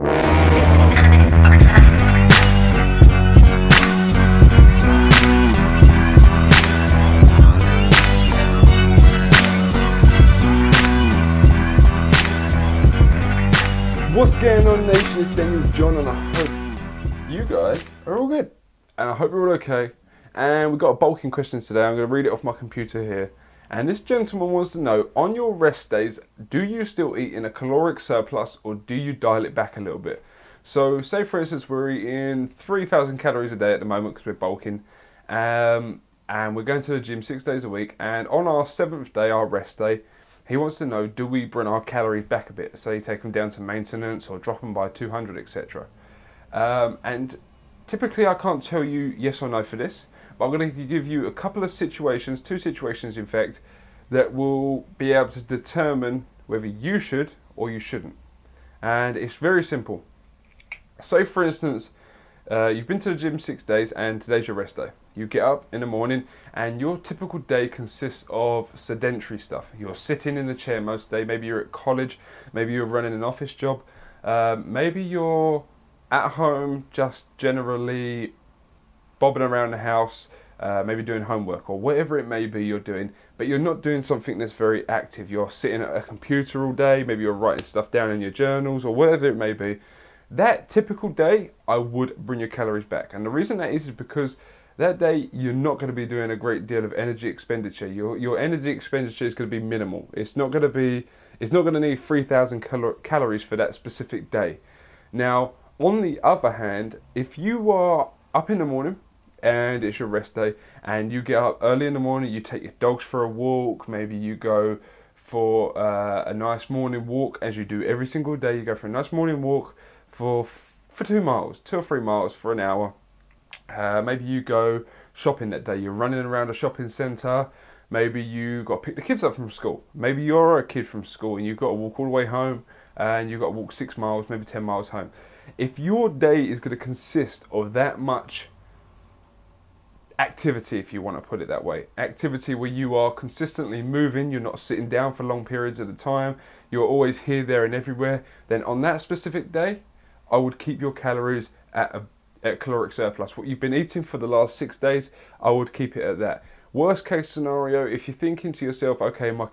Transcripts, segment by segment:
What's going on, nation? It's DanielJon, and I hope you guys are all good, and I hope you're all okay. And we've got a bulking questions today. I'm going to read it off my computer here. And this gentleman wants to know, on your rest days, do you still eat in a caloric surplus, or do you dial it back a little bit? So say for instance we're eating 3,000 calories a day at the moment because we're bulking, and we're going to the gym 6 days a week, and on our 7th day, our rest day, he wants to know, do we bring our calories back a bit? Say take them down to maintenance or drop them by 200, etc. And typically I can't tell you yes or no for this, but I'm going to give you a couple of situations, 2 situations in fact, that will be able to determine whether you should or you shouldn't. And it's very simple. Say for instance, you've been to the gym 6 days and today's your rest day. You get up in the morning and your typical day consists of sedentary stuff. You're sitting in the chair most day. Maybe you're at college, maybe you're running an office job, maybe you're at home just generally bobbing around the house, maybe doing homework or whatever it may be you're doing, but you're not doing something that's very active. You're sitting at a computer all day, maybe you're writing stuff down in your journals or whatever it may be. That typical day, I would bring your calories back. And the reason that is because that day you're not going to be doing a great deal of energy expenditure. Your energy expenditure is going to be minimal. It's not going to need 3,000 calories for that specific day. Now, on the other hand, if you are up in the morning and it's your rest day and you get up early in the morning, you take your dogs for a walk, maybe you go for a nice morning walk, as you do every single day. You go for a nice morning walk for 2 miles, 2 or 3 miles for an hour. Maybe you go shopping that day. You're running around a shopping centre. Maybe you got to pick the kids up from school. Maybe you're a kid from school and you've got to walk all the way home, and you've got to walk 6 miles, maybe 10 miles home. If your day is going to consist of that much activity, if you want to put it that way, activity where you are consistently moving, you're not sitting down for long periods at a time, you're always here, there and everywhere, then on that specific day, I would keep your calories at caloric surplus. What you've been eating for the last 6 days, I would keep it at that. Worst case scenario, if you're thinking to yourself, okay, my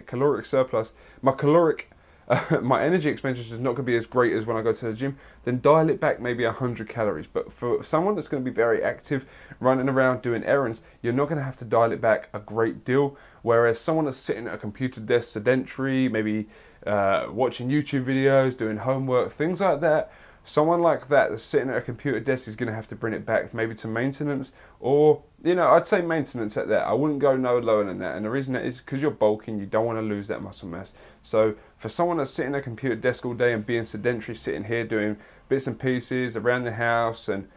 caloric surplus, my energy expenditure is not going to be as great as when I go to the gym, then dial it back maybe 100 calories. But for someone that's going to be very active, running around doing errands, you're not going to have to dial it back a great deal. Whereas someone that's sitting at a computer desk, sedentary, maybe watching YouTube videos, doing homework, things like that, someone like that that's sitting at a computer desk is going to have to bring it back maybe to maintenance, or, I'd say maintenance at that. I wouldn't go no lower than that. And the reason that is because you're bulking, you don't want to lose that muscle mass. So for someone that's sitting at a computer desk all day and being sedentary, sitting here doing bits and pieces around the house and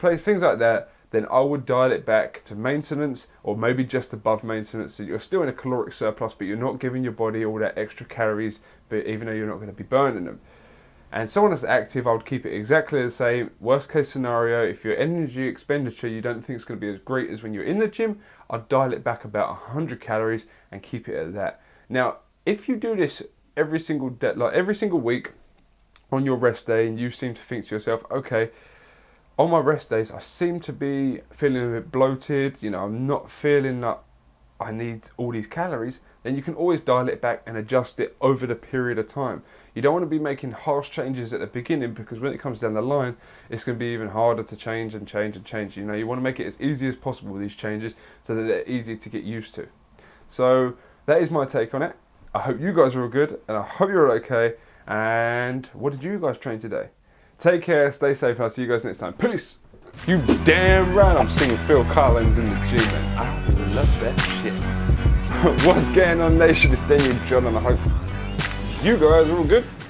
things like that, then I would dial it back to maintenance, or maybe just above maintenance. So you're still in a caloric surplus, but you're not giving your body all that extra calories, but even though you're not going to be burning them. And someone that's active, I would keep it exactly the same. Worst case scenario, if your energy expenditure you don't think is going to be as great as when you're in the gym, I'd dial it back about 100 calories and keep it at that. Now, if you do this every single day, like every single week on your rest day, and you seem to think to yourself, okay, on my rest days, I seem to be feeling a bit bloated, I'm not feeling that I need all these calories, then you can always dial it back and adjust it over the period of time. You don't want to be making harsh changes at the beginning, because when it comes down the line, it's going to be even harder to change and change and change. You want to make it as easy as possible with these changes so that they're easy to get used to. So that is my take on it. I hope you guys are all good, and I hope you're all okay. And what did you guys train today? Take care, stay safe, and I'll see you guys next time. Peace! You damn right I'm singing Phil Collins in the gym, man. I love that shit. What's going on, nation? It's DanielJon, and I hope you guys are all good.